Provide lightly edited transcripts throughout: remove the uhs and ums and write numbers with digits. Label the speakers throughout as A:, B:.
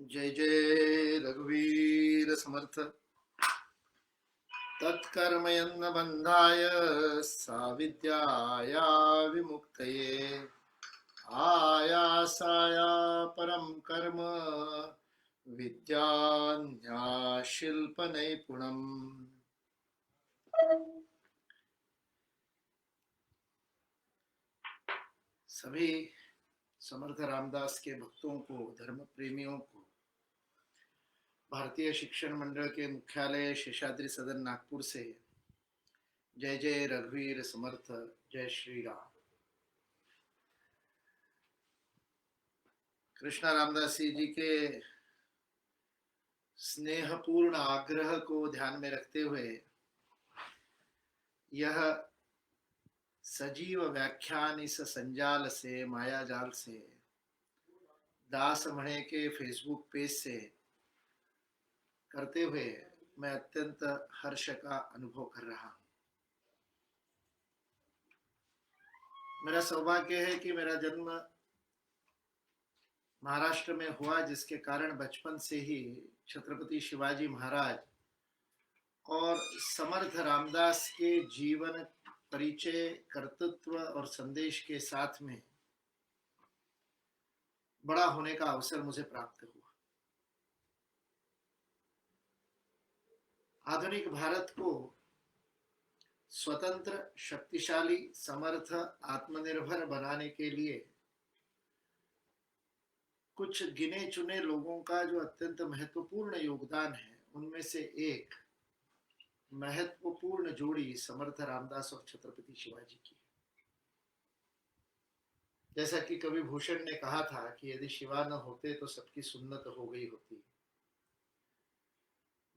A: जय जय रघुवीर समर्थ। तत्कर्मयन्न बंधाय साविद्याया विमुक्तये आयासाय परम कर्म विद्यान्याशिल्प नैपुणम्। सभी समर्थ रामदास के भक्तों को, धर्म प्रेमियों को भारतीय शिक्षण मंडल के मुख्यालय शेषाद्री सदन नागपुर से जय जय रघुवीर समर्थ, जय श्री राम। कृष्णा रामदासी जी के स्नेहपूर्ण आग्रह को ध्यान में रखते हुए यह सजीव व्याख्यान इस संजाल से, माया जाल से, दास मणे के फेसबुक पेज से करते हुए मैं अत्यंत हर्ष का अनुभव कर रहा हूं। मेरा सौभाग्य है कि मेरा जन्म महाराष्ट्र में हुआ, जिसके कारण बचपन से ही छत्रपति शिवाजी महाराज और समर्थ रामदास के जीवन, परिचय, कर्तृत्व और संदेश के साथ में बड़ा होने का अवसर मुझे प्राप्त हुआ। आधुनिक भारत को स्वतंत्र, शक्तिशाली, समर्थ, आत्मनिर्भर बनाने के लिए कुछ गिने चुने लोगों का जो अत्यंत महत्वपूर्ण योगदान है, उनमें से एक महत्वपूर्ण जोड़ी समर्थ रामदास और छत्रपति शिवाजी की। जैसा कि कवि भूषण ने कहा था कि यदि शिवा न होते तो सबकी सुन्नत हो गई होती।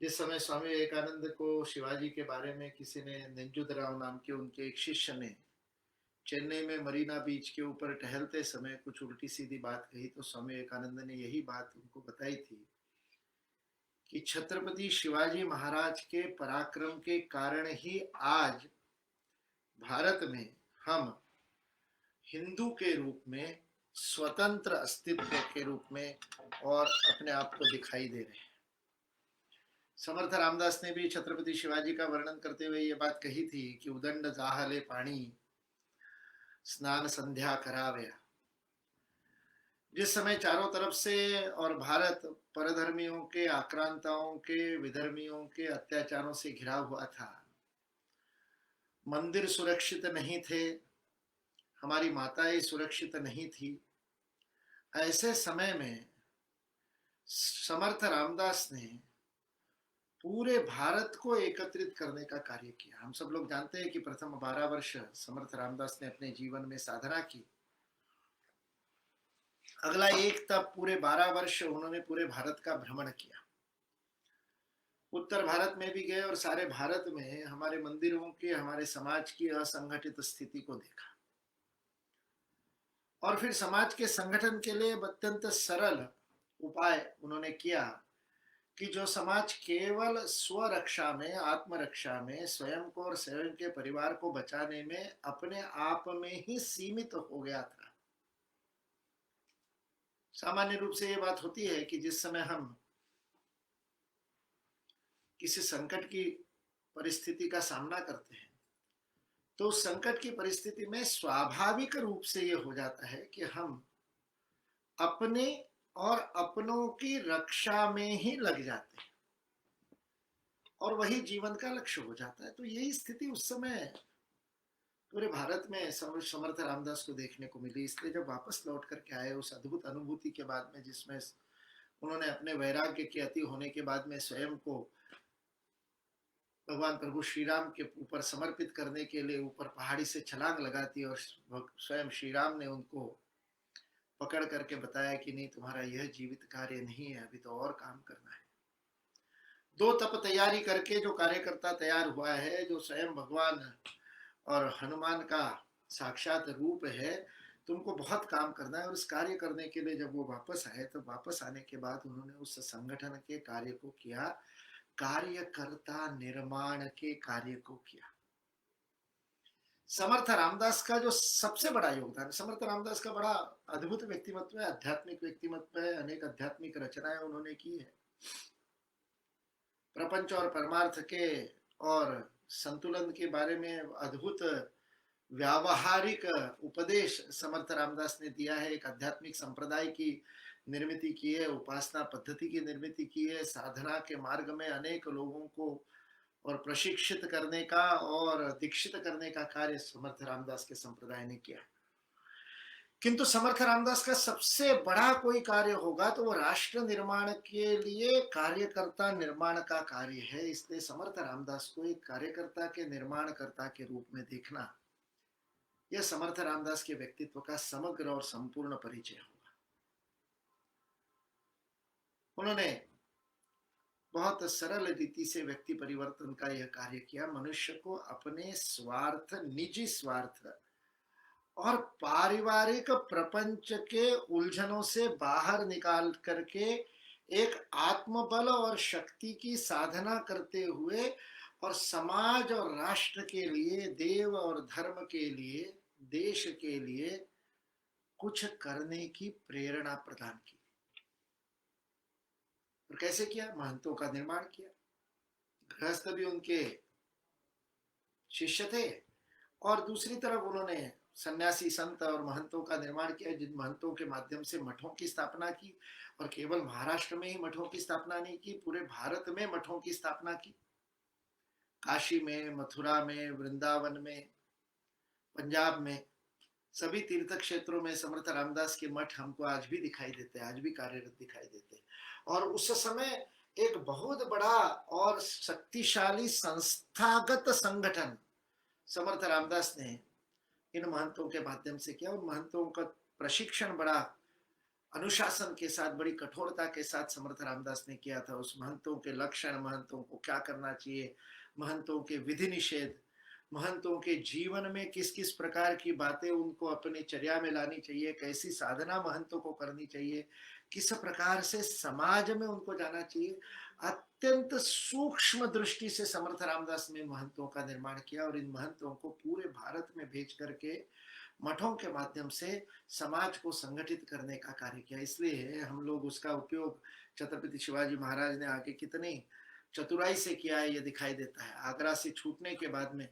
A: जिस समय स्वामी विवेकानंद को शिवाजी के बारे में किसी ने, नेंजुदराव नाम के उनके एक शिष्य ने, चेन्नई में मरीना बीच के ऊपर टहलते समय कुछ उल्टी सीधी बात कही, तो स्वामी विवेकानंद ने यही बात उनको बताई थी कि छत्रपति शिवाजी महाराज के पराक्रम के कारण ही आज भारत में हम हिंदू के रूप में, स्वतंत्र अस्तित्व के रूप में और अपने आप को दिखाई दे रहे हैं। समर्थ रामदास ने भी छत्रपति शिवाजी का वर्णन करते हुए ये बात कही थी कि उदंड जाहले पानी स्नान संध्या करावया। जिस समय चारों तरफ से और भारत परधर्मियों के, आक्रांताओं के, विधर्मियों के अत्याचारों से घिरा हुआ था, मंदिर सुरक्षित नहीं थे, हमारी माताएं सुरक्षित नहीं थी, ऐसे समय में समर्थ रामदास ने पूरे भारत को एकत्रित करने का कार्य किया। हम सब लोग जानते हैं कि प्रथम 12 वर्ष समर्थ रामदास ने अपने जीवन में साधना की। अगला एक तब पूरे 12 वर्ष उन्होंने पूरे भारत का भ्रमण किया। उत्तर भारत में भी गए और सारे भारत में हमारे मंदिरों की, हमारे समाज की असंगठित स्थिति को देखा। और फिर समाज के संगठन के लिए अत्यंत सरल उपाय उन्होंने किया कि जो समाज केवल स्वरक्षा में, आत्मरक्षा में, स्वयं को और स्वयं के परिवार को बचाने में अपने आप में ही सीमित हो गया था। सामान्य रूप से ये बात होती है कि जिस समय हम किसी संकट की परिस्थिति का सामना करते हैं, तो उस संकट की परिस्थिति में स्वाभाविक रूप से ये हो जाता है कि हम अपने और अपनों की रक्षा में ही लग जाते हैं और वही जीवन का लक्ष्य हो जाता है। तो यही स्थिति उस समय पूरे भारत में समर्थ रामदास को देखने को मिली। इसलिए जब वापस लौट करके आए उस अद्भुत अनुभूति के बाद में, जिसमें उन्होंने अपने वैराग्य के अति होने के बाद में स्वयं को भगवान प्रभु श्री राम के ऊपर समर्पित करने के लिए ऊपर पहाड़ी से छलांग लगाती, और स्वयं श्री राम ने उनको पकड़ करके बताया कि नहीं, तुम्हारा यह जीवित कार्य नहीं है, अभी तो और काम करना है। 2 तप तैयारी करके जो कार्यकर्ता तैयार हुआ है, जो स्वयं भगवान और हनुमान का साक्षात रूप है, तुमको बहुत काम करना है। और उस कार्य करने के लिए जब वो वापस आए, तो वापस आने के बाद उन्होंने उस संगठन के कार्य को किया, कार्यकर्ता निर्माण के कार्य को किया। समर्थ रामदास का जो सबसे बड़ा योगदान, समर्थ रामदास का बड़ा अद्भुत व्यक्तिमत्व है, आध्यात्मिक व्यक्तिमत्व है, अनेक आध्यात्मिक रचनाएं उन्होंने की है। प्रपंच और परमार्थ के और संतुलन के बारे में अद्भुत व्यावहारिक उपदेश समर्थ रामदास ने दिया है। एक आध्यात्मिक संप्रदाय की निर्मित की है, उपासना पद्धति की निर्मित की है, साधना के मार्ग में अनेक लोगों को और प्रशिक्षित करने का और दीक्षित करने का कार्य समर्थ रामदास के संप्रदाय ने किया। किंतु समर्थ रामदास का सबसे बड़ा कोई कार्य होगा तो वो राष्ट्र निर्माण के लिए कार्यकर्ता निर्माण का कार्य है। इसलिए समर्थ रामदास को एक कार्यकर्ता के निर्माणकर्ता के रूप में देखना, यह समर्थ रामदास के व्यक्तित्व का समग्र और संपूर्ण परिचय होगा। उन्होंने बहुत सरल रीति से व्यक्ति परिवर्तन का यह कार्य किया। मनुष्य को अपने स्वार्थ, निजी स्वार्थ और पारिवारिक प्रपंच के उलझनों से बाहर निकाल करके एक आत्मबल और शक्ति की साधना करते हुए और समाज और राष्ट्र के लिए, देव और धर्म के लिए, देश के लिए कुछ करने की प्रेरणा प्रदान की। और कैसे किया? महंतों का निर्माण किया। गृहस्थ भी उनके शिष्य थे और दूसरी तरफ उन्होंने सन्यासी, संत और महंतों का निर्माण किया, जिन महंतों के माध्यम से मठों की स्थापना की। और केवल महाराष्ट्र में ही मठों की स्थापना नहीं की, पूरे भारत में मठों की स्थापना की। काशी में, मथुरा में, वृंदावन में, पंजाब में, सभी तीर्थ क्षेत्रों में समर्थ रामदास के मठ हमको आज भी दिखाई देते हैं, आज भी कार्यरत दिखाई देते हैं। और उस समय एक बहुत बड़ा और शक्तिशाली संस्थागत संगठन समर्थ रामदास ने इन महंतों के माध्यम से किया। उन महंतों का प्रशिक्षण बड़ा अनुशासन के साथ, बड़ी कठोरता के साथ समर्थ रामदास ने किया था। उस महंतों के लक्षण, महंतों को क्या करना चाहिए, महंतों के विधि निषेध, महंतों के जीवन में किस किस प्रकार की बातें उनको अपनी चर्या में लानी चाहिए, कैसी साधना महंतों को करनी चाहिए, किस प्रकार से समाज में उनको जाना चाहिए, अत्यंत सूक्ष्म दृष्टि से समर्थ रामदास ने महंतों का निर्माण किया। और इन महंतों को पूरे भारत में भेज करके मठों के माध्यम से समाज को संगठित करने का कार्य किया। इसलिए हम लोग उसका उपयोग छत्रपति शिवाजी महाराज ने आगे कितनी चतुराई से किया है, ये दिखाई देता है। आगरा से छूटने के बाद में,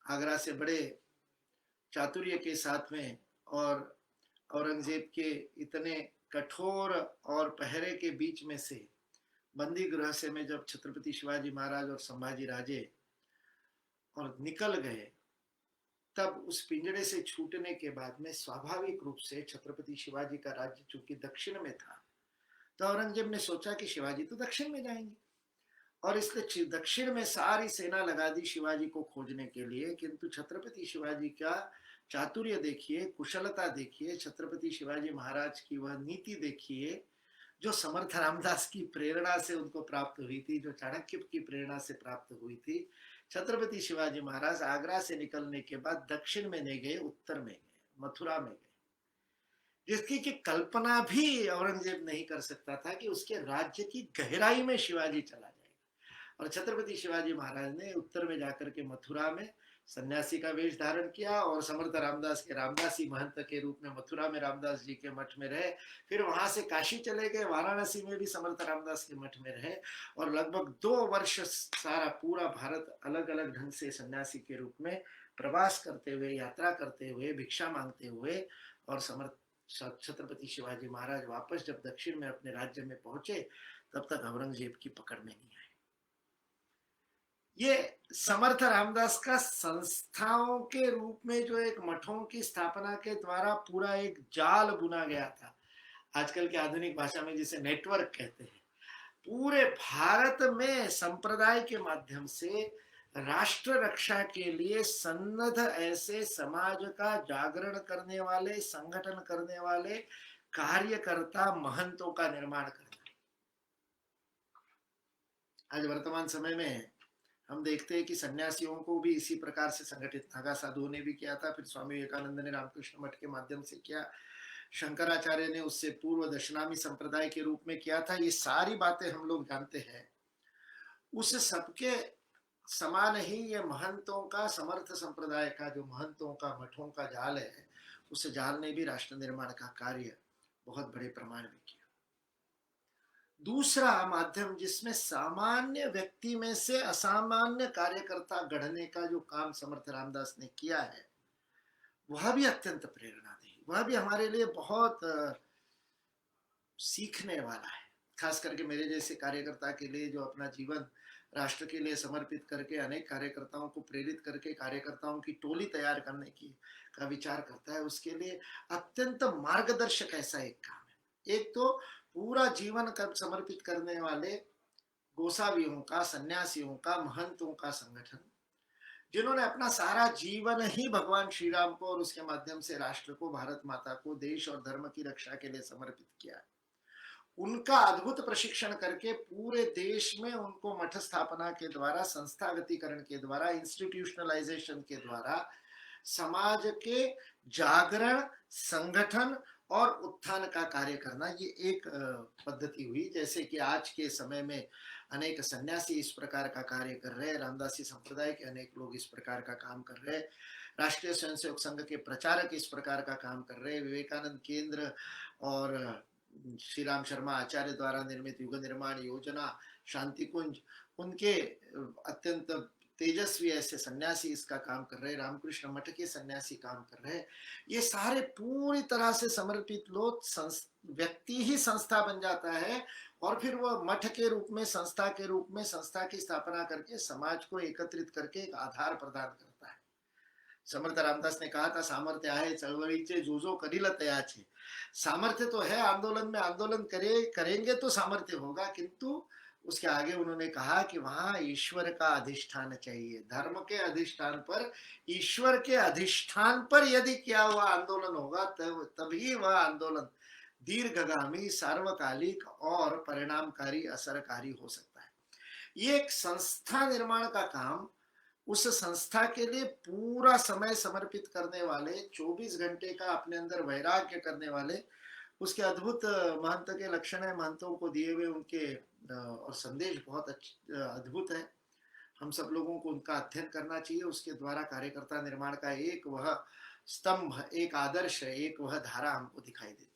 A: आगरा से बड़े चातुर्य के साथ में और औरंगजेब के इतने कठोर और पहरे के बीच में से बंदी गृह से में जब छत्रपति शिवाजी महाराज और संभाजी राजे और निकल गए, तब उस पिंजड़े से छूटने के बाद में स्वाभाविक रूप से छत्रपति शिवाजी का राज्य चूंकि दक्षिण में था, तो औरंगजेब ने सोचा कि शिवाजी तो दक्षिण में जाएंगे और इसलिए दक्षिण में सारी सेना लगा दी शिवाजी को खोजने के लिए। किंतु छत्रपति शिवाजी का चातुर्य देखिए, कुशलता देखिए, छत्रपति शिवाजी महाराज की वह नीति देखिए जो समर्थ रामदास की प्रेरणा से उनको प्राप्त हुई थी, जो चाणक्य की प्रेरणा से प्राप्त हुई थी। छत्रपति शिवाजी महाराज आगरा से निकलने के बाद दक्षिण में नहीं गए, उत्तर में गए, मथुरा में गए, जिसकी की कल्पना भी औरंगजेब नहीं कर सकता था कि उसके राज्य की गहराई में शिवाजी चला जाएगा। और छत्रपति शिवाजी महाराज ने उत्तर में जाकर के मथुरा में सन्यासी का वेश धारण किया और समर्थ रामदास के रामदासी महंत के रूप में मथुरा में रामदास जी के मठ में रहे। फिर वहां से काशी चले गए, वाराणसी में भी समर्थ रामदास के मठ में रहे और लगभग 2 वर्ष सारा पूरा भारत अलग अलग ढंग से सन्यासी के रूप में प्रवास करते हुए, यात्रा करते हुए, भिक्षा मांगते हुए। और समर्थ छत्रपति शिवाजी महाराज वापस जब दक्षिण में अपने राज्य में पहुंचे, तब तक औरंगजेब की पकड़ में नहीं आए। ये समर्थ रामदास का संस्थाओं के रूप में जो एक मठों की स्थापना के द्वारा पूरा एक जाल बुना गया था, आजकल के आधुनिक भाषा में जिसे नेटवर्क कहते हैं, पूरे भारत में संप्रदाय के माध्यम से राष्ट्र रक्षा के लिए सन्नद्ध ऐसे समाज का जागरण करने वाले, संगठन करने वाले कार्यकर्ता महंतों का निर्माण करना। आज वर्तमान समय में हम देखते हैं कि सन्यासियों को भी इसी प्रकार से संगठित, नागा साधुओं ने भी किया था, फिर स्वामी विवेकानंद ने रामकृष्ण मठ के माध्यम से किया, शंकराचार्य ने उससे पूर्व दशनामी संप्रदाय के रूप में किया था। ये सारी बातें हम लोग जानते हैं। उस सबके समान ही ये महंतों का, समर्थ संप्रदाय का जो महंतों का, मठों का जाल है, उस जाल ने भी राष्ट्र निर्माण का कार्य बहुत बड़े प्रमाण में किया। दूसरा माध्यम जिसमें सामान्य व्यक्ति में से असामान्य कार्यकर्ता गढ़ने का जो काम समर्थ रामदास ने किया है, वह भी अत्यंत प्रेरणादायी, वह भी हमारे लिए बहुत सीखने वाला है। खास करके मेरे जैसे कार्यकर्ता के लिए, जो अपना जीवन राष्ट्र के लिए समर्पित करके अनेक कार्यकर्ताओं को प्रेरित करके कार्यकर्ताओं की टोली तैयार करने की का विचार करता है, उसके लिए अत्यंत मार्गदर्शक ऐसा एक काम है। एक तो पूरा जीवन कर समर्पित करने वाले गोसावियों का, सन्यासियों का, महंतों का संगठन, जिन्होंने अपना सारा जीवन ही भगवान श्री राम को और उसके माध्यम से राष्ट्र को, भारत माता को, देश और धर्म की रक्षा के लिए समर्पित किया है, उनका अद्भुत प्रशिक्षण करके पूरे देश में उनको मठ स्थापना के द्वारा, संस्थागतीकरण के द्वारा, इंस्टीट्यूशनलाइजेशन के द्वारा समाज के जागरण, संगठन और उत्थान का कार्य करना, ये एक पद्धति हुई। जैसे कि आज के समय में अनेक सन्यासी इस प्रकार का कार्य कर रहे हैं, रामदासी संप्रदाय के अनेक लोग इस प्रकार का काम कर रहे हैं, राष्ट्रीय स्वयंसेवक संघ के प्रचारक इस प्रकार का काम कर रहे हैं, विवेकानंद केंद्र और श्री राम शर्मा आचार्य द्वारा निर्मित युग निर्माण योजना, शांति कुंज, उनके अत्यंत तेजस्वी ऐसे सन्यासी इसका काम कर रहे हैं, रामकृष्ण मठ के सन्यासी काम कर रहे हैं। ये सारे पूरी तरह से समर्पित लोग, व्यक्ति ही संस्था बन जाता है और फिर वह मठ के रूप में, संस्था के रूप में, संस्था की स्थापना करके समाज को एकत्रित करके एक आधार प्रदान करता है। समर्थ रामदास ने कहा था, सामर्थ्य आहे चळवळीचे जो जो करील तयाचे। सामर्थ्य तो है आंदोलन में, आंदोलन करेंगे तो सामर्थ्य होगा, किंतु उसके आगे उन्होंने कहा कि वहां ईश्वर का अधिष्ठान चाहिए। धर्म के अधिष्ठान पर, ईश्वर के अधिष्ठान पर यदि किया हुआ आंदोलन होगा, तभी वह आंदोलन दीर्घगामी, सार्वकालिक और परिणामकारी, असरकारी हो सकता है। ये एक संस्था निर्माण का काम, उस संस्था के लिए पूरा समय समर्पित करने वाले, 24 घंटे का अपने अंदर वैराग्य करने वाले, उसके अद्भुत महंत के लक्षण है, महंतों को दिए हुए उनके और संदेश बहुत अद्भुत है। हम सब लोगों को उनका अध्ययन करना चाहिए। उसके द्वारा कार्यकर्ता निर्माण का एक वह स्तंभ, एक आदर्श, एक वह धारा हमको दिखाई देती।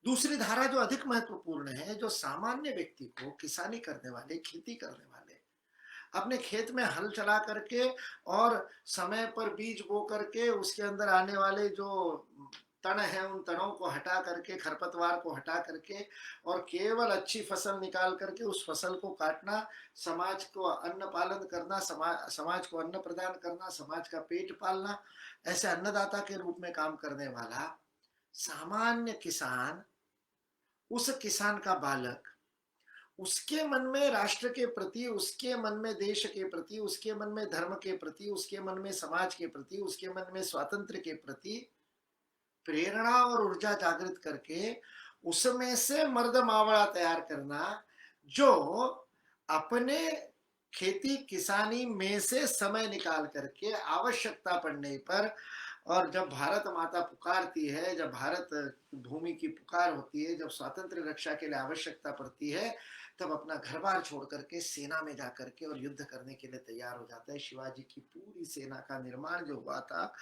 A: दूसरी धारा जो अधिक महत्वपूर्ण है, जो सामान्य व्यक्ति को, किसानी करने वाले, खेती करने वाले, अपने खेत में हल चला करके और समय पर बीज बो करके उसके अंदर आने वाले जो तण है, उन तणों को हटा करके, खरपतवार को हटा करके और केवल अच्छी फसल निकाल करके उस फसल को काटना, समाज को अन्न पालन करना, समाज को अन्न प्रदान करना, समाज का पेट पालना, ऐसे अन्नदाता के रूप में काम करने वाला सामान्य किसान, उस किसान का बालक, उसके मन में राष्ट्र के प्रति, उसके मन में देश के प्रति, उसके मन में धर्म के प्रति, उसके मन में समाज के प्रति, उसके मन में स्वातंत्र्य के प्रति प्रेरणा और ऊर्जा जागृत करके उसमें से मर्द मावड़ा तैयार करना, जो अपने खेती किसानी में से समय निकाल करके आवश्यकता पड़ने पर, और जब भारत माता पुकारती है, जब भारत भूमि की पुकार होती है, जब स्वातंत्र रक्षा के लिए आवश्यकता पड़ती है, तब अपना घर बार छोड़ करके सेना में जाकर के और युद्ध करने के लिए तैयार हो जाता है। शिवाजी की पूरी सेना का निर्माण जो हुआ था,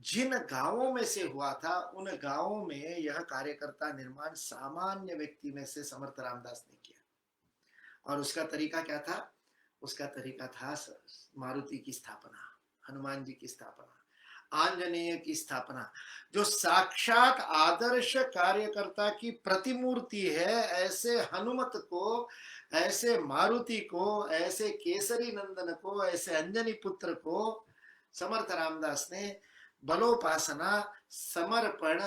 A: जिन गांवों में से हुआ था, उन गांवों में यह कार्यकर्ता निर्माण सामान्य व्यक्ति में से समर्थ रामदास ने किया। और उसका तरीका क्या था? उसका तरीका था मारुति की स्थापना, हनुमान जी की स्थापना, आंजनेय की स्थापना, जो साक्षात आदर्श कार्यकर्ता की प्रतिमूर्ति है। ऐसे हनुमत को, ऐसे मारुति को, ऐसे केसरी नंदन को, ऐसे अंजनी पुत्र को समर्थ रामदास ने बलोपासना, समर्पण,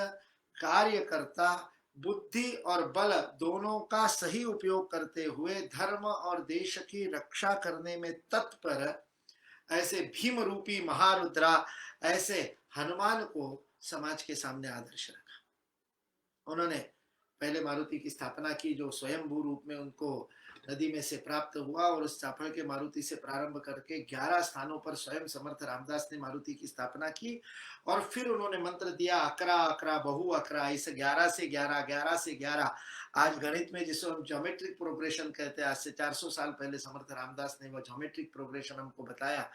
A: कार्यकर्ता, बुद्धि और बल दोनों का सही उपयोग करते हुए धर्म और देश की रक्षा करने में तत्पर ऐसे भीम रूपी महारुद्रा, ऐसे हनुमान को समाज के सामने आदर्श रखा। उन्होंने पहले मारुति की स्थापना की, जो स्वयंभू रूप में उनको नदी में से प्राप्त हुआ और उस चाफड़ के मारुति से प्रारंभ करके 11 स्थानों पर स्वयं समर्थ रामदास ने मारुति की स्थापना की और फिर उन्होंने मंत्र दिया अकरा अकरा बहु अकरा, इस 11 से 11 11 से 11। आज गणित में जिसको हम ज्योमेट्रिक प्रोग्रेशन कहते हैं, आज से 400 साल पहले समर्थ रामदास ने वो ज्योमेट्रिक प्रोग्रेशन हमको बताया।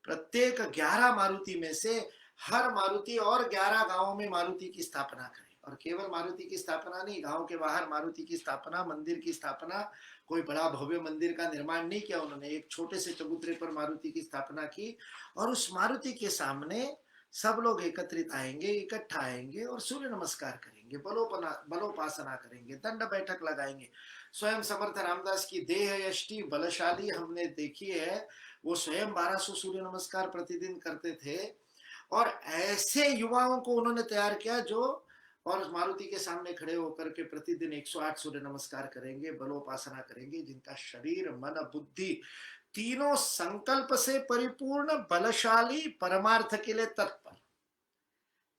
A: प्रत्येक 11 मारुति में से हर मारुति और 11 गांवों में मारुति की स्थापना करें, और केवल मारुति की स्थापना नहीं, गांव के बाहर मारुति की स्थापना, मंदिर की स्थापना, कोई बड़ा भव्य मंदिर का निर्माण नहीं किया उन्होंने, एक छोटे से चबूतरे पर मारुति की स्थापना की और उस मारुति के सामने सब लोग एकत्रित आएंगे, इकट्ठा आएंगे और सूर्य नमस्कार करेंगे, बलोपासना करेंगे, दंड बैठक लगाएंगे। स्वयं समर्थ रामदास की देह यष्टि बलशाली हमने देखी है, वो स्वयं 1200 सूर्य नमस्कार प्रतिदिन करते थे और ऐसे युवाओं को उन्होंने तैयार किया जो और मारुति के सामने खड़े होकर के प्रतिदिन 108 सूर्य नमस्कार करेंगे, बलोपासना करेंगे, जिनका शरीर मन बुद्धि तीनों संकल्प से परिपूर्ण, बलशाली, परमार्थ के लिए तत्पर।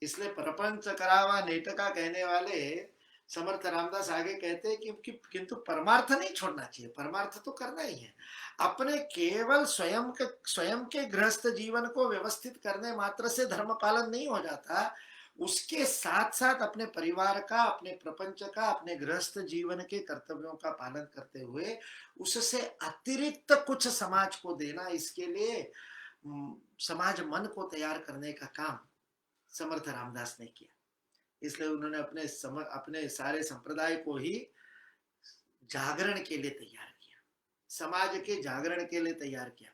A: इसलिए प्रपंच करावा नेटका कहने वाले समर्थ रामदास आगे कहते हैं कि किंतु परमार्थ नहीं छोड़ना चाहिए, परमार्थ तो करना ही है। अपने केवल स्वयं के गृहस्थ जीवन को व्यवस्थित करने मात्र से धर्म पालन नहीं हो जाता, उसके साथ साथ अपने परिवार का, अपने प्रपंच का, अपने गृहस्थ जीवन के कर्तव्यों का पालन करते हुए उससे अतिरिक्त कुछ समाज को देना, इसके लिए समाज मन को तैयार करने का काम समर्थ रामदास ने किया। इसलिए उन्होंने अपने सारे संप्रदाय को ही जागरण के लिए तैयार किया, समाज के जागरण के लिए तैयार किया।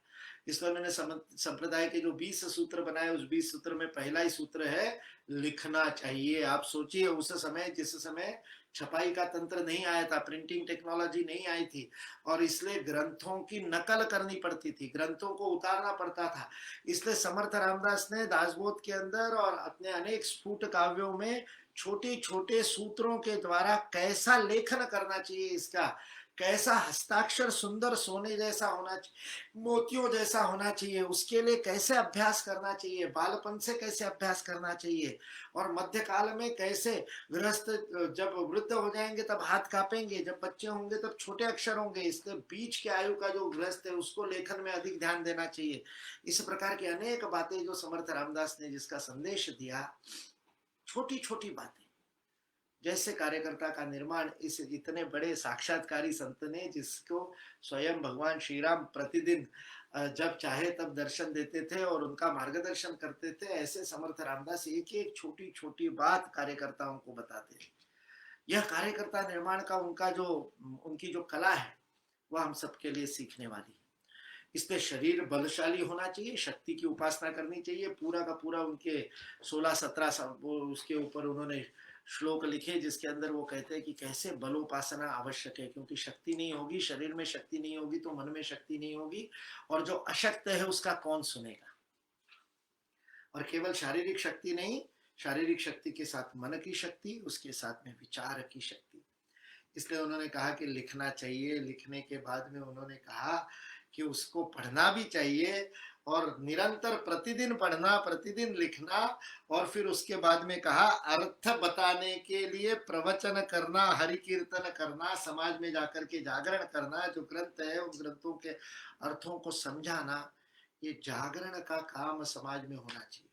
A: इसलिए उन्होंने संप्रदाय के जो 20 सूत्र बनाए, उस 20 सूत्र में पहला ही सूत्र है लिखना चाहिए। आप सोचिए उस समय, जिस समय छपाई का तंत्र नहीं आया था, प्रिंटिंग टेक्नोलॉजी नहीं आई थी और इसलिए ग्रंथों की नकल करनी पड़ती थी, ग्रंथों को उतारना पड़ता था। इसलिए समर्थ रामदास ने दासबोध के अंदर और अपने अनेक स्फुट काव्यों में छोटे छोटे सूत्रों के द्वारा कैसा लेखन करना चाहिए, इसका कैसा हस्ताक्षर सुंदर सोने जैसा होना चाहिए, मोतियों जैसा होना चाहिए, उसके लिए कैसे अभ्यास करना चाहिए, बालपन से कैसे अभ्यास करना चाहिए और मध्यकाल में कैसे, गृहस्थ जब वृद्ध हो जाएंगे तब हाथ कांपेंगे, जब बच्चे होंगे तब छोटे अक्षर होंगे, इसलिए बीच के आयु का जो गृहस्थ है उसको लेखन में अधिक ध्यान देना चाहिए। इस प्रकार की अनेक बातें जो समर्थ रामदास ने जिसका संदेश दिया, छोटी छोटी बातें, जैसे कार्यकर्ता का निर्माण इस इतने बड़े साक्षात्कारी संत ने, जिसको स्वयं भगवान श्री राम प्रतिदिन जब चाहे तब दर्शन देते थे और उनका मार्गदर्शन करते थे, ऐसे समर्थ रामदास एक एक छोटी छोटी बात कार्यकर्ताओं को बताते थे। यह कार्यकर्ता निर्माण का उनकी जो कला है वह हम सबके लिए सीखने वाली है। इसलिए शरीर बलशाली होना चाहिए, शक्ति की उपासना करनी चाहिए। पूरा का पूरा उनके 16-17 उसके ऊपर उन्होंने श्लोक लिखे, जिसके अंदर वो कहते हैं कि कैसे बलोपासना आवश्यक है, क्योंकि शक्ति नहीं होगी, शरीर में शक्ति नहीं होगी तो मन में शक्ति नहीं होगी, और जो अशक्त है उसका कौन सुनेगा। और केवल शारीरिक शक्ति नहीं, शारीरिक शक्ति के साथ मन की शक्ति, उसके साथ में विचार की शक्ति। इसलिए उन्होंने कहा कि लिखना चाहिए। लिखने के बाद में उन्होंने कहा कि उसको पढ़ना भी चाहिए और निरंतर प्रतिदिन पढ़ना, प्रतिदिन लिखना, और फिर उसके बाद में कहा अर्थ बताने के लिए प्रवचन करना, हरि कीर्तन करना, समाज में जाकर के जागरण करना, जो ग्रंथ है उन ग्रंथों के अर्थों को समझाना, ये जागरण का काम समाज में होना चाहिए।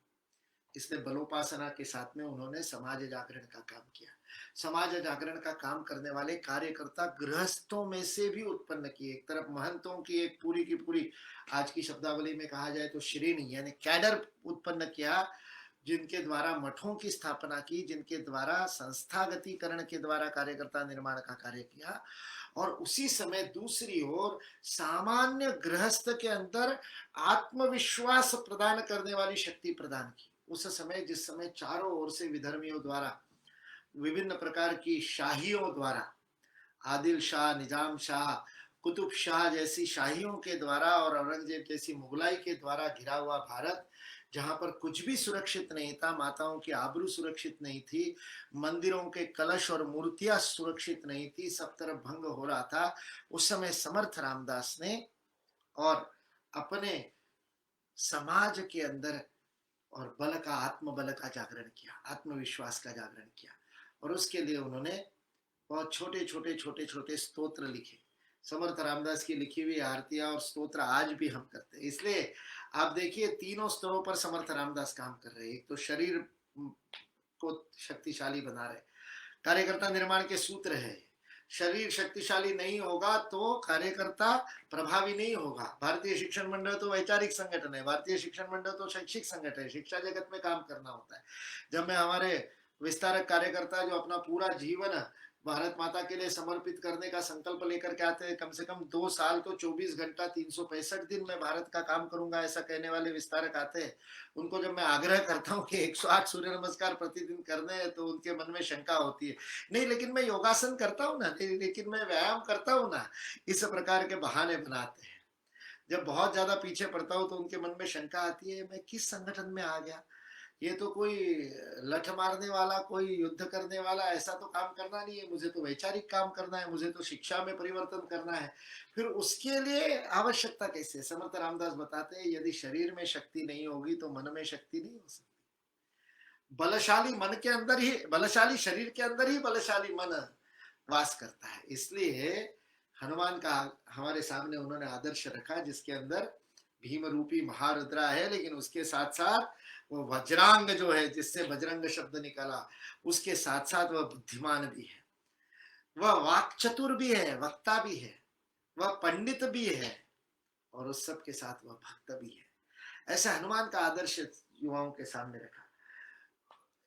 A: इसलिए बलोपासना के साथ में उन्होंने समाज जागरण का काम किया। समाज जागरण का काम करने वाले कार्यकर्ता गृहस्थों में से भी उत्पन्न किए। एक तरफ महंतों की एक पूरी की पूरी, आज की शब्दावली में कहा जाए तो श्रेणी यानी कैडर उत्पन्न किया, जिनके द्वारा मठों की स्थापना की, जिनके द्वारा संस्थागतीकरण के द्वारा कार्यकर्ता निर्माण का कार्य किया, और उसी समय दूसरी ओर सामान्य गृहस्थ के अंदर आत्मविश्वास प्रदान करने वाली शक्ति प्रदान की। उस समय जिस समय चारों ओर से विधर्मियों द्वारा, विभिन्न प्रकार की शाहियों द्वारा, आदिल शाह, निजाम शाह, कुतुब शाह जैसी शाहियों के द्वारा और औरंगजेब जैसी मुगलाई के द्वारा घिरा हुआ भारत, जहां पर कुछ भी सुरक्षित नहीं था, माताओं की आबरू सुरक्षित नहीं थी, मंदिरों के कलश और मूर्तियां सुरक्षित नहीं थी, सब तरफ भंग हो रहा था, उस समय समर्थ रामदास ने और अपने समाज के अंदर और बल का, आत्मबल का जागरण किया, आत्मविश्वास का जागरण किया। और उसके लिए उन्होंने बहुत छोटे छोटे स्तोत्र लिखे, समर्थ रामदास की लिखी हुई आरतियां और स्तोत्र आज भी हम करते हैं। इसलिए आप देखिए तीनों स्तरों पर समर्थ रामदास काम कर रहे हैं। एक तो शरीर को शक्तिशाली बना रहे, कार्यकर्ता निर्माण के सूत्र है। शरीर शक्तिशाली नहीं होगा तो कार्यकर्ता प्रभावी नहीं होगा। भारतीय शिक्षण मंडल तो वैचारिक संगठन है, भारतीय शिक्षण मंडल तो शैक्षिक संगठन है, शिक्षा जगत में काम करना होता है। जब मैं हमारे विस्तारक कार्यकर्ता जो अपना पूरा जीवन भारत माता के लिए समर्पित करने का संकल्प लेकर के आते हैं, कम से कम 2 साल तो 24 घंटा 365 दिन मैं भारत का काम करूंगा ऐसा कहने वाले विस्तारक आते हैं, उनको जब मैं आग्रह करता हूं कि 108 सूर्य नमस्कार प्रतिदिन करने हैं तो उनके मन में शंका होती है, नहीं लेकिन मैं योगासन करता हूं ना, नहीं लेकिन मैं व्यायाम करता हूं ना, इस प्रकार के बहाने बनाते हैं। जब बहुत ज्यादा पीछे पड़ता हूं तो उनके मन में शंका आती है, मैं किस संगठन में आ गया, ये तो कोई लठ मारने वाला, कोई युद्ध करने वाला ऐसा तो काम करना नहीं है, मुझे तो वैचारिक काम करना है, मुझे तो शिक्षा में परिवर्तन करना है। फिर उसके लिए आवश्यकता कैसे? समर्थ रामदास बताते हैं, यदि शरीर में शक्ति नहीं होगी तो मन में शक्ति नहीं हो सकती। बलशाली मन के अंदर ही, बलशाली शरीर के अंदर ही बलशाली मन वास करता है। इसलिए हनुमान का हमारे सामने उन्होंने आदर्श रखा, जिसके अंदर भीम रूपी महारुद्रा है, लेकिन उसके साथ साथ वो वज्रांग जो है, जिससे बजरंग शब्द निकला, उसके साथ साथ वह बुद्धिमान भी है, वह वाक चतुर भी है, वक्ता भी है, वह पंडित भी है, और उस सब के साथ वह भक्त भी है। ऐसा हनुमान का आदर्श युवाओं के सामने रखा।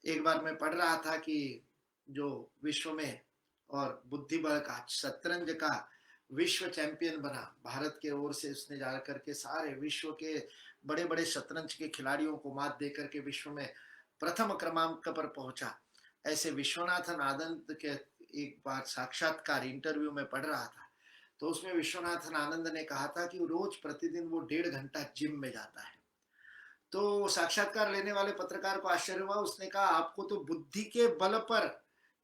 A: एक बार मैं पढ़ रहा था कि जो विश्व में और बुद्धिबल का शतरंज का विश्व चैंपियन बना, भारत के ओर से उसने जाकर के सारे विश्व के बड़े बड़े शतरंज के खिलाड़ियों को मात देकर के विश्व में प्रथम क्रमांक पर पहुंचा, ऐसे विश्वनाथन आनंद के एक बार साक्षात्कार इंटरव्यू में पढ़ रहा था, तो उसमें विश्वनाथन आनंद ने कहा था कि रोज प्रतिदिन वो 1.5 घंटा जिम में जाता है। तो साक्षात्कार लेने वाले पत्रकार को आश्चर्य हुआ, उसने कहा आपको तो बुद्धि के बल पर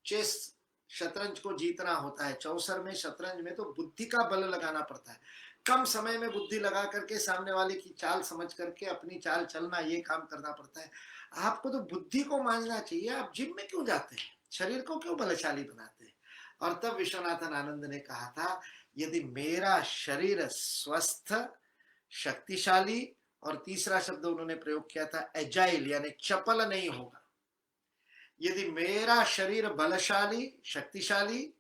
A: चेस शतरंज को जीतना होता है, चौसर में शतरंज में तो बुद्धि का बल लगाना पड़ता है, कम समय में बुद्धि लगा करके सामने वाले की चाल समझ करके अपनी चाल चलना, ये काम करना पड़ता है। आपको तो बुद्धि को मांझना चाहिए, आप जिम में क्यों जाते हैं, शरीर को क्यों बलशाली बनाते हैं? और तब विश्वनाथन आनंद ने कहा था, यदि मेरा शरीर स्वस्थ, शक्तिशाली, और तीसरा शब्द उन्होंने प्रयोग किया था एजाइल, यानी चपल नहीं होगा, यदि मेरा शरीर बलशाली शक्तिशाली,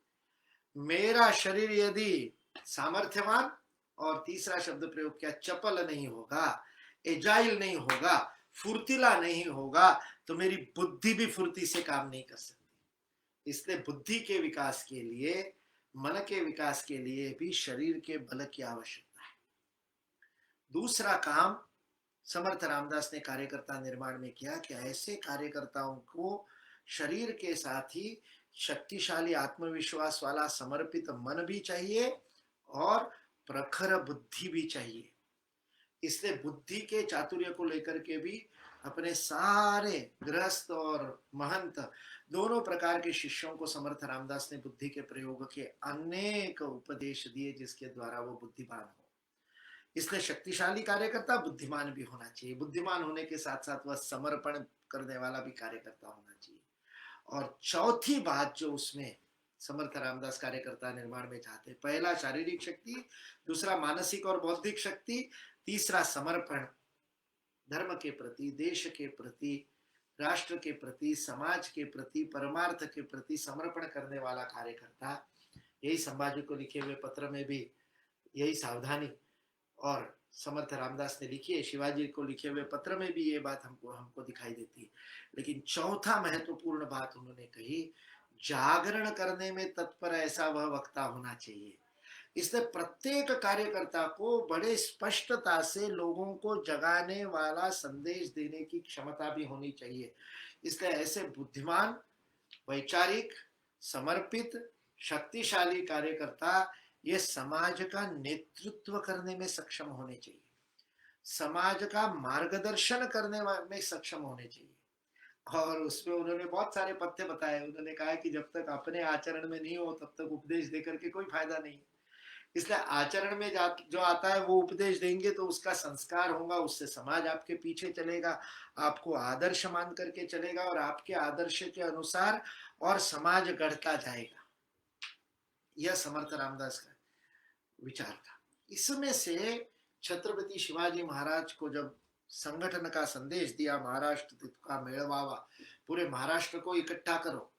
A: मेरा शरीर यदि सामर्थ्यवान, और तीसरा शब्द प्रयोग किया चपल नहीं होगा, एजाइल नहीं होगा, फुर्तीला नहीं होगा, तो मेरी बुद्धि भी फुर्ती से काम नहीं कर सकती। इसलिए बुद्धि के विकास के लिए, मन के विकास के लिए भी शरीर के बल की आवश्यकता है। दूसरा काम समर्थ रामदास ने कार्यकर्ता निर्माण में किया कि ऐसे कार्यकर्ताओं को शरीर के साथ ही शक्तिशाली आत्मविश्वास वाला समर्पित मन भी चाहिए और प्रखर बुद्धि भी चाहिए। इसलिए बुद्धि के चातुर्य को लेकर के भी अपने सारे गृहस्थ और महंत दोनों प्रकार के शिष्यों को समर्थ रामदास ने बुद्धि के प्रयोग के अनेक उपदेश दिए, जिसके द्वारा वो बुद्धिमान हो। इसलिए शक्तिशाली कार्यकर्ता बुद्धिमान भी होना चाहिए, बुद्धिमान होने के साथ साथ वह समर्पण करने वाला भी कार्यकर्ता होना चाहिए। और चौथी बात जो उसमें समर्थ रामदास कार्यकर्ता निर्माण में चाहते, पहला शारीरिक शक्ति, दूसरा मानसिक और बौद्धिक शक्ति, तीसरा समर्पण, धर्म के प्रति, देश के प्रति, राष्ट्र के प्रति, समाज के प्रति, परमार्थ के प्रति समर्पण करने वाला कार्यकर्ता। यही संभाजी को लिखे हुए पत्र में भी यही सावधानी और समर्थ रामदास ने लिखी है, शिवाजी को लिखे हुए पत्र में भी ये बात हमको दिखाई देती है। लेकिन चौथा महत्वपूर्ण बात उन्होंने कही, जागरण करने में तत्पर ऐसा वह वक्ता होना चाहिए। इसलिए प्रत्येक कार्यकर्ता को बड़े स्पष्टता से लोगों को जगाने वाला संदेश देने की क्षमता भी होनी चाहिए। इसलिए ऐसे बुद्धिमान, वैचारिक, समर्पित, शक्तिशाली कार्यकर्ता ये समाज का नेतृत्व करने में सक्षम होने चाहिए, समाज का मार्गदर्शन करने में सक्षम होने चाहिए। और उसमें उन्होंने बहुत सारे पथ्य बताए। उन्होंने कहा कि जब तक अपने आचरण में नहीं हो तब तक उपदेश देकर के कोई फायदा नहीं। इसलिए आचरण में जो आता है वो उपदेश देंगे तो उसका संस्कार होगा, उससे समाज आपके पीछे चलेगा, आपको आदर्श मान करके चलेगा और आपके आदर्श के अनुसार और समाज गढ़ता जाएगा। यह समर्थ रामदास का विचार था। इसमें से छत्रपति शिवाजी महाराज को जब संगठन का संदेश दिया, महाराष्ट्र का मेलवावा, पूरे महाराष्ट्र को इकट्ठा करो,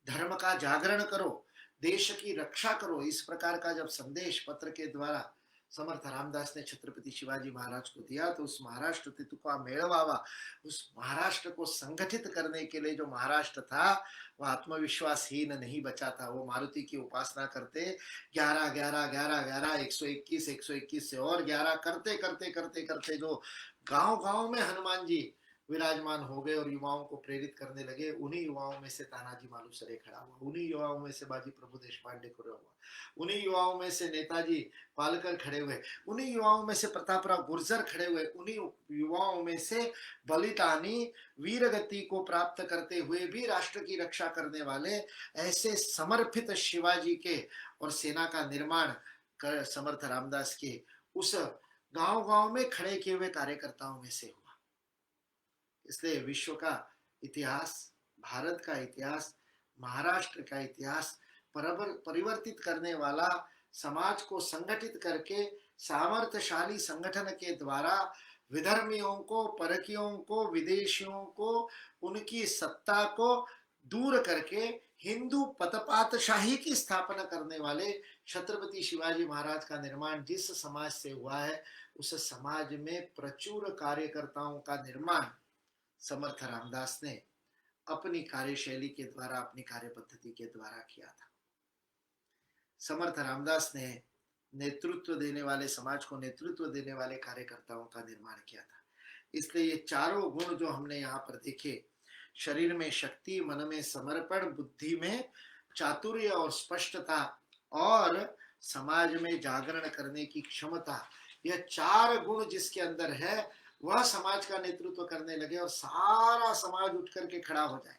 A: धर्म का जागरण करो, देश की रक्षा करो, इस प्रकार का जब संदेश पत्र के द्वारा समर्थ रामदास ने छत्रपति शिवाजी महाराज को दिया, तो उस महाराष्ट्र तितु का मेलवावा, उस महाराष्ट्र को संगठित करने के लिए जो महाराष्ट्र था वह आत्मविश्वासहीन नहीं बचा था। वो मारुति की उपासना करते, 11 11 11 11 121 121 से और 11 करते करते करते करते जो गांव गांव में हनुमान जी विराजमान हो गए और युवाओं को प्रेरित करने लगे। उन्हीं युवाओं में से तानाजी मालुसरे खड़ा हुआ, उन्हीं युवाओं में से बाजी प्रभु देशपांडे खड़ा हुआ, उन्हीं युवाओं में से नेताजी पालकर खड़े हुए, उन्हीं युवाओं में से प्रतापराव गुर्जर खड़े हुए, उन्हीं युवाओं में से बलिदानी वीरगति को प्राप्त करते हुए भी राष्ट्र की रक्षा करने वाले ऐसे समर्पित शिवाजी के और सेना का निर्माण कर समर्थ रामदास के उस गांव गांव में खड़े किए हुए कार्यकर्ताओं में से हुआ। इसलिए विश्व का इतिहास, भारत का इतिहास, महाराष्ट्र का इतिहास परिवर्तित करने वाला, समाज को संगठित करके सामर्थ्यशाली संगठन के द्वारा विधर्मियों को, परकियों को, विदेशियों को, उनकी सत्ता को दूर करके हिंदू पतपातशाही की स्थापना करने वाले छत्रपति शिवाजी महाराज का निर्माण जिस समाज से हुआ है, उस समाज में प्रचुर कार्यकर्ताओं का निर्माण समर्थ रामदास ने अपनी कार्यशैली के द्वारा, अपनी कार्य पद्धति के द्वारा किया था। समर्थ रामदास ने नेतृत्व देने वाले, समाज को नेतृत्व देने वाले कार्यकर्ताओं का निर्माण किया था। इसलिए ये चारों गुण जो हमने यहाँ पर देखे, शरीर में शक्ति, मन में समर्पण, बुद्धि में चातुर्य और स्पष्टता और समाज में जागरण करने की क्षमता, यह चार गुण जिसके अंदर है वह समाज का नेतृत्व करने लगे और सारा समाज उठ करके खड़ा हो जाए।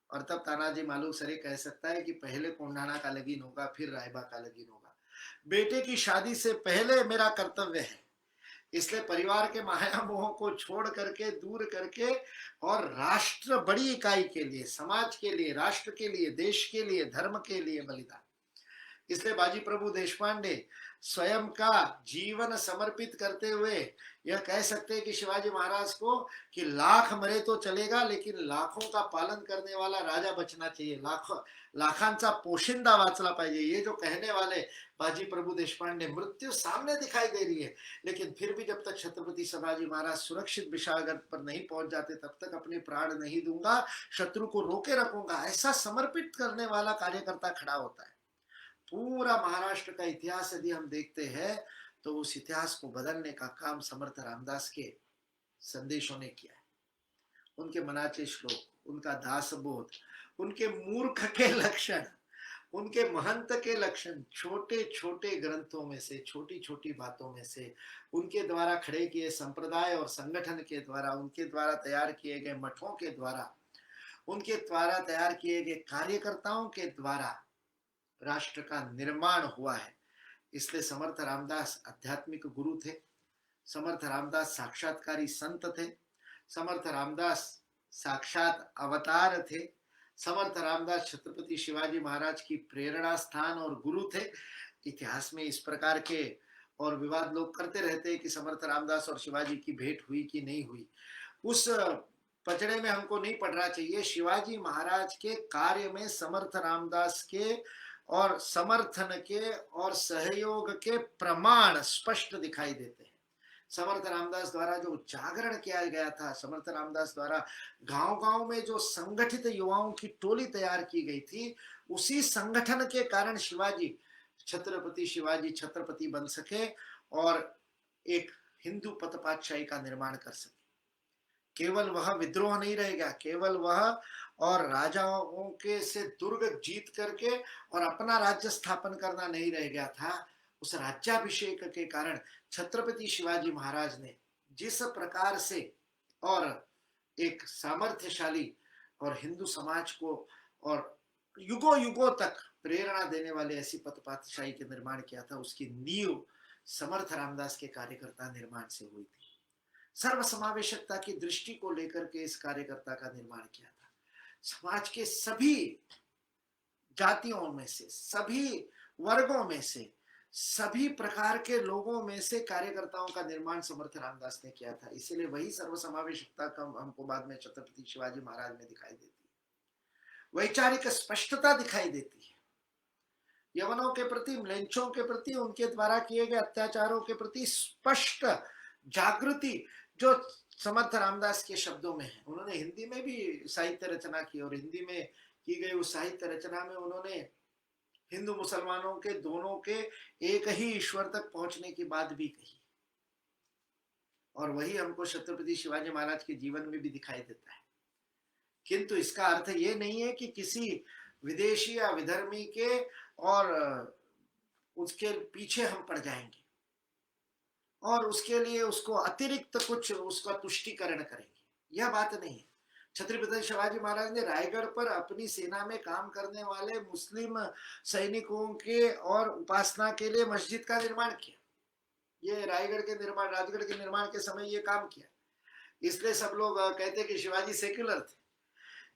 A: और तब तानाजी मालुसरे कह सकता है कि पहले कोंढाणा का लगीन होगा, फिर रायबा का लगीन होगा। बेटे की शादी से पहले मेरा कर्तव्य है, इसलिए परिवार के माया मोह को छोड़ करके, दूर करके और राष्ट्र बड़ी इकाई के लिए, समाज के लिए, राष्ट्र के लिए, देश के लिए, धर्म के लिए बलिदान। इसलिए बाजी प्रभु देशपांडे स्वयं का जीवन समर्पित करते हुए यह कह सकते हैं कि शिवाजी महाराज को कि लाख मरे तो चलेगा, लेकिन लाखों का पालन करने वाला राजा बचना चाहिए, लाखांचा पोशिंदा वाचला पाहिजे। ये जो कहने वाले बाजी प्रभु देशपांडे, मृत्यु सामने दिखाई दे रही है, लेकिन फिर भी जब तक छत्रपति शिवाजी महाराज सुरक्षित विशालगढ़ पर नहीं पहुंच जाते तब तक अपने प्राण नहीं दूंगा, शत्रु को रोके रखूंगा, ऐसा समर्पित करने वाला कार्यकर्ता खड़ा होता है। पूरा महाराष्ट्र का इतिहास यदि हम देखते हैं तो उस इतिहास को बदलने का काम समर्थ रामदास के संदेशों ने किया है। उनके मनाचे श्लोक, उनका दासबोध, उनके मूर्ख के लक्षण, उनके महंत के लक्षण, छोटे छोटे ग्रंथों में से, छोटी छोटी बातों में से, उनके द्वारा खड़े किए संप्रदाय और संगठन के द्वारा, उनके द्वारा तैयार किए गए मठों के द्वारा, उनके द्वारा तैयार किए गए कार्यकर्ताओं के द्वारा राष्ट्र का निर्माण हुआ है। इसलिए समर्थ रामदास आध्यात्मिक गुरु थे, समर्थ रामदास साक्षात्कारी संत थे, समर्थ रामदास साक्षात अवतार थे, समर्थ रामदास छत्रपति शिवाजी महाराज की प्रेरणा स्थान और गुरु थे। इतिहास में इस प्रकार के और विवाद लोग करते रहते हैं कि समर्थ रामदास और शिवाजी की भेंट हुई कि नहीं हुई, उस पचड़े में हमको नहीं पड़ना चाहिए। शिवाजी महाराज के कार्य में समर्थ रामदास के और समर्थन के और सहयोग के प्रमाण स्पष्ट दिखाई देते हैं। समर्थ रामदास द्वारा जो जागरण किया गया था, समर्थ रामदास द्वारा गांव गांव में जो संगठित युवाओं की टोली तैयार की गई थी, उसी संगठन के कारण शिवाजी, छत्रपति शिवाजी छत्रपति बन सके और एक हिंदू पतपातशाही का निर्माण कर सके। केवल वह विद्रोह नहीं रहेगा, केवल वह और राजाओं के से दुर्ग जीत करके और अपना राज्य स्थापन करना नहीं रह गया था। उस राज्याभिषेक के कारण छत्रपति शिवाजी महाराज ने जिस प्रकार से और एक सामर्थ्यशाली और हिंदू समाज को और युगों युगों तक प्रेरणा देने वाले ऐसी पतपातशाही के निर्माण किया था, उसकी नींव समर्थ रामदास के कार्यकर्ता निर्माण से हुई थी। सर्वसमावेशकता की दृष्टि को लेकर के इस कार्यकर्ता का निर्माण किया था। समाज के सभी जातियों में से, सभी वर्गों में से, सभी प्रकार के लोगों में से कार्यकर्ताओं का निर्माण समर्थ रामदास ने किया था। इसीलिए वही सर्वसमावेशकता का हमको बाद में छत्रपति शिवाजी महाराज में दिखाई देती है। वैचारिक स्पष्टता दिखाई देती है। यवनों के प्रति, म्लेच्छों के प्रति, उनके द्वारा किए गए अत्याचारों के प्रति स्पष्ट जागृति जो समर्थ रामदास के शब्दों में है। उन्होंने हिंदी में भी साहित्य रचना की और हिंदी में की गई उस साहित्य रचना में उन्होंने हिंदू मुसलमानों के दोनों के एक ही ईश्वर तक पहुंचने की बात भी कही। और वही हमको छत्रपति शिवाजी महाराज के जीवन में भी दिखाई देता है। किंतु इसका अर्थ ये नहीं है कि किसी विदेशी या विधर्मी के और उसके पीछे हम पड़ जाएंगे और उसके लिए उसको अतिरिक्त कुछ उसका तुष्टिकरण करेंगे, यह बात नहीं है। छत्रपति शिवाजी महाराज ने रायगढ़ पर अपनी सेना में काम करने वाले मुस्लिम सैनिकों के और उपासना के लिए मस्जिद का निर्माण किया। ये रायगढ़ के निर्माण, राजगढ़ के निर्माण के समय ये काम किया। इसलिए सब लोग कहते हैं कि शिवाजी सेक्युलर थे।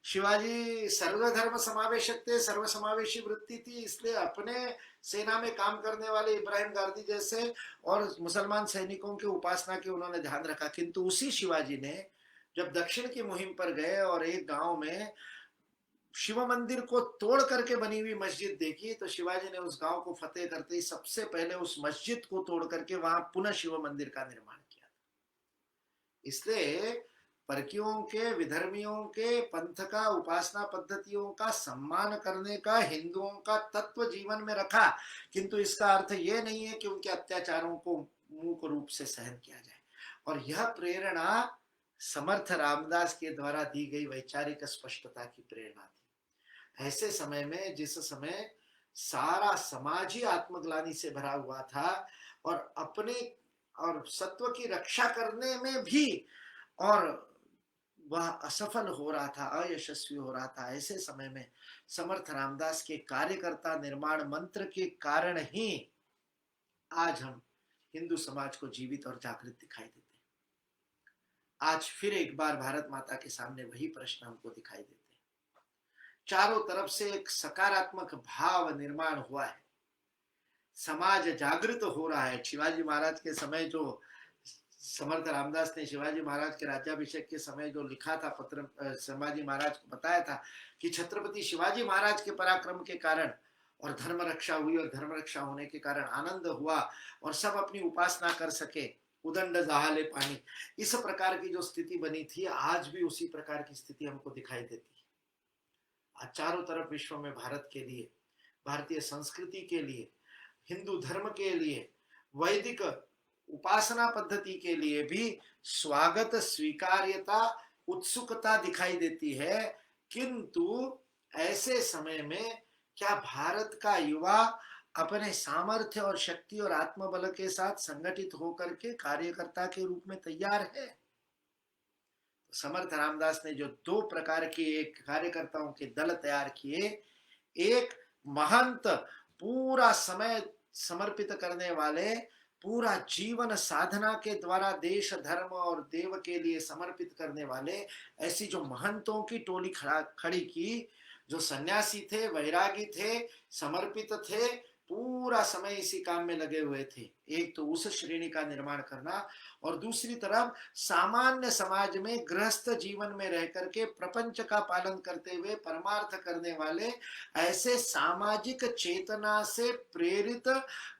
A: शिवाजी सर्वधर्म समावेशक थे, सर्वसमावेशी वृत्ति थी। इसलिए अपने सेना में काम करने वाले इब्राहिम गारदी जैसे और मुसलमान सैनिकों के उपासना की उन्होंने ध्यान रखा। किंतु उसी शिवाजी ने जब दक्षिण की मुहिम पर गए और एक गांव में शिव मंदिर को तोड़ करके बनी हुई मस्जिद देखी, तो शिवाजी ने उस गांव को फतेह करते ही सबसे पहले उस मस्जिद को तोड़ करके वहां पुनः शिव मंदिर का निर्माण किया। इसलिए परकियों के, विधर्मियों के पंथ का, उपासना पद्धतियों का सम्मान करने का हिंदुओं का तत्व जीवन में रखा। किंतु इसका अर्थ ये नहीं है कि उनके अत्याचारों को मूक रूप से सहन किया जाए। और यह प्रेरणा समर्थ रामदास के द्वारा दी गई वैचारिक स्पष्टता की प्रेरणा थी। ऐसे समय में, जिस समय सारा समाज ही आत्मग्लानि से भरा हुआ था और अपने और सत्व की रक्षा करने में भी और वह असफल हो रहा था, अयशस्वी हो रहा था, ऐसे समय में समर्थ रामदास के कार्यकर्ता निर्माण मंत्र के कारण ही आज हम हिंदू समाज को जीवित और जागृत दिखाई देते हैं। आज फिर एक बार भारत माता के सामने वही प्रश्न हमको दिखाई देते हैं। चारों तरफ से एक सकारात्मक भाव निर्माण हुआ है, समाज जागृत हो रहा है। शिवाजी महाराज के समय जो समर्थ रामदास ने शिवाजी महाराज के राज्याभिषेक के समय जो लिखा था पत्र, शिवाजी महाराज को बताया था कि छत्रपति शिवाजी महाराज के पराक्रम के कारण और धर्म रक्षा हुई और धर्म रक्षा होने के कारण आनंद हुआ और सब अपनी उपासना कर सके, उदंड जहाले पानी, इस प्रकार की जो स्थिति बनी थी, आज भी उसी प्रकार की स्थिति हमको दिखाई देती है। आज चारों तरफ विश्व में भारत के लिए, भारतीय संस्कृति के लिए, हिंदू धर्म के लिए, वैदिक उपासना पद्धति के लिए भी स्वागत, स्वीकार्यता, उत्सुकता दिखाई देती है। किंतु ऐसे समय में क्या भारत का युवा अपने सामर्थ्य और शक्ति और आत्मबल के साथ संगठित होकर के कार्यकर्ता के रूप में तैयार है? समर्थ रामदास ने जो दो प्रकार के एक कार्यकर्ताओं के दल तैयार किए, एक महंत पूरा समय समर्पित करने वाले, पूरा जीवन साधना के द्वारा देश, धर्म और देव के लिए समर्पित करने वाले, ऐसी जो महंतों की टोली खड़ी की, जो सन्यासी थे, वैरागी थे, समर्पित थे, पूरा समय इसी काम में लगे हुए थे। एक तो उस श्रेणी का निर्माण करना और दूसरी तरफ सामान्य समाज में गृहस्थ जीवन में रह करके प्रपंच का पालन करते हुए परमार्थ करने वाले ऐसे सामाजिक चेतना से प्रेरित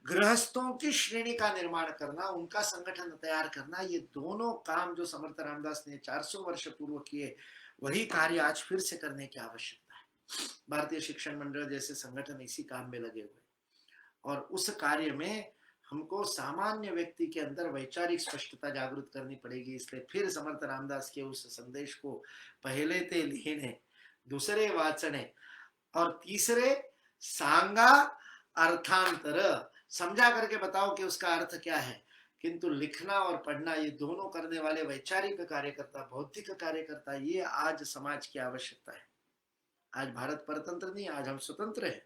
A: गृहस्थों की श्रेणी का निर्माण करना, उनका संगठन तैयार करना, ये दोनों काम जो समर्थ रामदास ने 400 वर्ष पूर्व किए, वही कार्य आज फिर से करने की आवश्यकता है। भारतीय शिक्षण मंडल जैसे संगठन इसी काम में लगे हुए और उस कार्य में हमको सामान्य व्यक्ति के अंदर वैचारिक स्पष्टता जागृत करनी पड़ेगी। इसलिए फिर समर्थ रामदास के उस संदेश को पहले ते लिखने, दूसरे वाचने और तीसरे सांगा अर्थांतर, समझा करके बताओ कि उसका अर्थ क्या है। किंतु लिखना और पढ़ना, ये दोनों करने वाले वैचारिक कार्यकर्ता, बौद्धिक कार्यकर्ता, ये आज समाज की आवश्यकता है। आज भारत परतंत्र नहीं, आज हम स्वतंत्र हैं।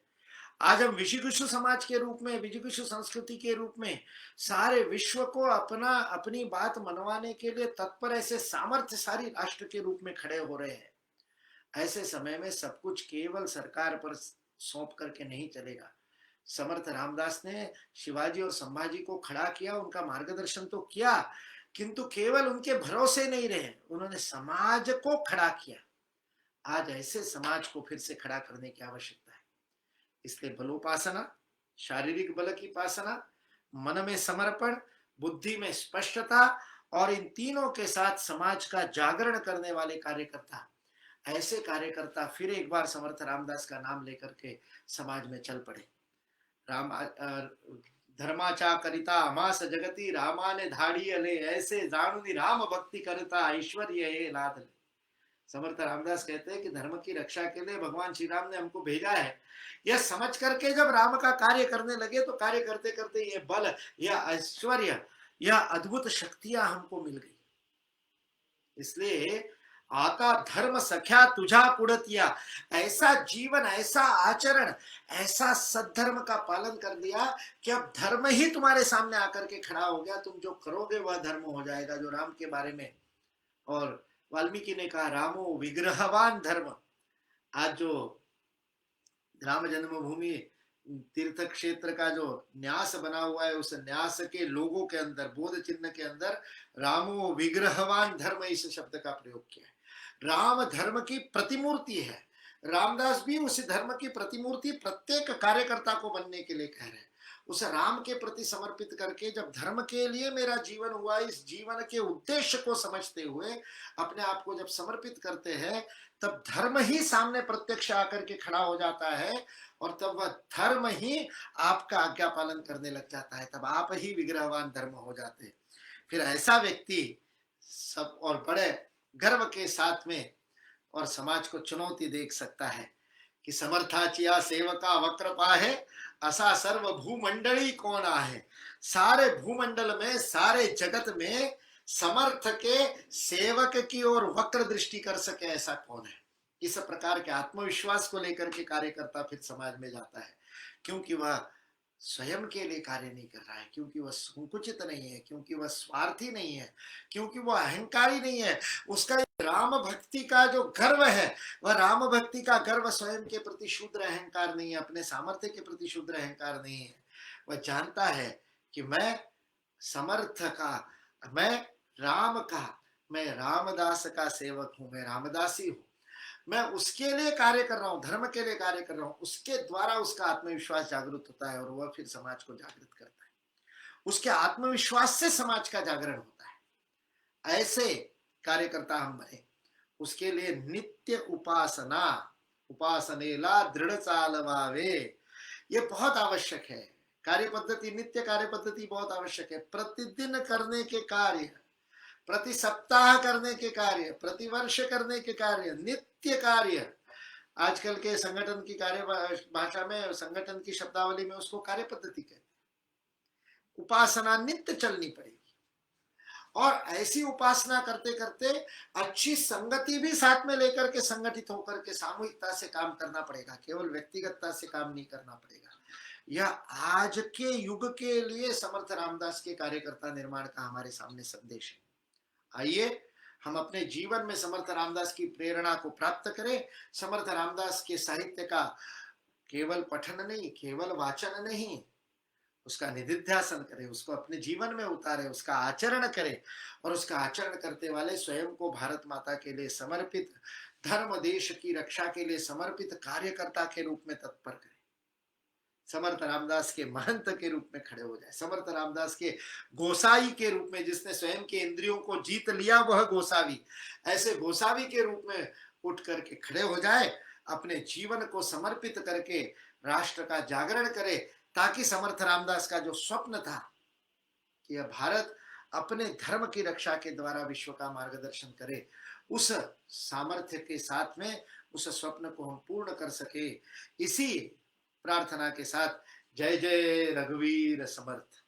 A: आज हम विषिगुषु समाज के रूप में, विषिगुषु संस्कृति के रूप में सारे विश्व को अपनी बात मनवाने के लिए तत्पर ऐसे सामर्थ्यशाली राष्ट्र के रूप में खड़े हो रहे हैं। ऐसे समय में सब कुछ केवल सरकार पर सौंप करके नहीं चलेगा। समर्थ रामदास ने शिवाजी और संभाजी को खड़ा किया, उनका मार्गदर्शन तो किया, किंतु केवल उनके भरोसे नहीं रहे, उन्होंने समाज को खड़ा किया। आज ऐसे समाज को फिर से खड़ा करने की आवश्यकता है। इसलिए बलोपासना, शारीरिक बल की उपासना, मन में समर्पण, बुद्धि में स्पष्टता और इन तीनों के साथ समाज का जागरण करने वाले कार्यकर्ता, ऐसे कार्यकर्ता फिर एक बार समर्थ रामदास का नाम लेकर के समाज में चल पड़े। राम धर्माचा करिता अमास जगती रामाने धाड़ी अले, ऐसे जानुनी राम भक्ति करता ऐश्वर्य ये लाद ले। समर्थ रामदास कहते हैं कि धर्म की रक्षा के लिए भगवान श्री राम ने हमको भेजा है, यह समझ करके जब राम का कार्य करने लगे तो कार्य करते करते ये बल, यह ऐश्वर्य, यह अद्भुत शक्तियां हमको मिल गई। इसलिए आता धर्म सख्या तुझा कुड़तिया, ऐसा जीवन, ऐसा आचरण, ऐसा सद्धर्म का पालन कर दिया कि अब धर्म ही तुम्हारे सामने आकर के खड़ा हो गया। तुम जो करोगे वह धर्म हो जाएगा, जो राम के बारे में। और वाल्मीकि ने कहा रामो विग्रहवान धर्म। आज जो राम जन्मभूमि तीर्थ क्षेत्र का जो न्यास बना हुआ है, उस न्यास के लोगों के अंदर, बोध चिन्ह के अंदर रामो विग्रहवान धर्म इस शब्द का प्रयोग किया है। राम धर्म की प्रतिमूर्ति है। रामदास भी उस धर्म की प्रतिमूर्ति प्रत्येक कार्यकर्ता को बनने के लिए कह रहे हैं। उस राम के प्रति समर्पित करके जब धर्म के लिए मेरा जीवन हुआ, इस जीवन के उद्देश्य को समझते हुए अपने आप को जब समर्पित करते हैं, तब धर्म ही सामने प्रत्यक्ष आकर के खड़ा हो जाता है और तब वह धर्म ही आपका आज्ञा पालन करने लग जाता है। तब आप ही विग्रहवान धर्म हो जाते हैं। फिर ऐसा व्यक्ति सब और बड़े गर्व के साथ में और समाज को चुनौती देख सकता है कि समर्थाचिया सेवका वक्र पाहे, असा सर्व भूमंडली कौन आहे। सारे भूमंडल में, सारे जगत में समर्थ के सेवक की ओर वक्र दृष्टि कर सके ऐसा कौन है। इस प्रकार के आत्मविश्वास को लेकर के कार्यकर्ता फिर समाज में जाता है, क्योंकि वह स्वयं के लिए कार्य नहीं कर रहा है, क्योंकि वह संकुचित नहीं है, क्योंकि वह स्वार्थी नहीं है, क्योंकि वह अहंकारी नहीं है। उसका राम भक्ति का जो गर्व है, वह राम भक्ति का गर्व स्वयं के प्रति शुद्र अहंकार नहीं है, अपने सामर्थ्य के प्रति शुद्र अहंकार नहीं है। वह जानता है कि मैं समर्थ का, मैं राम का, मैं रामदास का सेवक हूं, मैं रामदासी हूं, मैं उसके लिए कार्य कर रहा हूं, धर्म के लिए कार्य कर रहा हूं। उसके द्वारा उसका आत्मविश्वास जागृत होता है और वह फिर समाज को जागृत करता है। उसके आत्मविश्वास से समाज का जागरण होता है। ऐसे कार्यकर्ता हम बने, उसके लिए नित्य उपासना, उपासनेला दृढ़ चालवावे, ये बहुत आवश्यक है। कार्य पद्धति, नित्य कार्य पद्धति बहुत आवश्यक है। प्रतिदिन करने के कार्य, प्रति सप्ताह करने के कार्य, प्रति वर्ष करने के कार्य, नित्य कार्य। आजकल के संगठन की कार्य भाषा में, संगठन की शब्दावली में उसको कार्य पद्धति कहते हैं। उपासना नित्य चलनी पड़ेगी और ऐसी उपासना करते करते अच्छी संगति भी साथ में लेकर के संगठित होकर के सामूहिकता से काम करना पड़ेगा, केवल व्यक्तिगतता से काम नहीं करना पड़ेगा। यह आज के युग के लिए समर्थ रामदास के कार्यकर्ता निर्माण का हमारे सामने संदेश है। आइए हम अपने जीवन में समर्थ रामदास की प्रेरणा को प्राप्त करें। समर्थ रामदास के साहित्य का केवल पठन नहीं, केवल वाचन नहीं, उसका निधिध्यासन करें, उसको अपने जीवन में उतारे, उसका आचरण करें और उसका आचरण करते वाले स्वयं को भारत माता के लिए समर्पित, धर्म देश की रक्षा के लिए समर्पित कार्यकर्ता के रूप में तत्पर करें। समर्थ रामदास के महंत के रूप में खड़े हो जाए, समर्थ रामदास के गोसाई के रूप में, जिसने स्वयं के इंद्रियों को जीत लिया वह गोसावी, ऐसे गोसावी के रूप में उठ करके खड़े हो जाए, अपने जीवन को समर्पित करके राष्ट्र का जागरण करे, ताकि समर्थ रामदास का जो स्वप्न था कि यह भारत अपने धर्म की रक्षा के द्वारा विश्व का मार्गदर्शन करे, उस सामर्थ्य के साथ में उस स्वप्न को हम पूर्ण कर सके। इसी प्रार्थना के साथ जय जय रघुवीर समर्थ।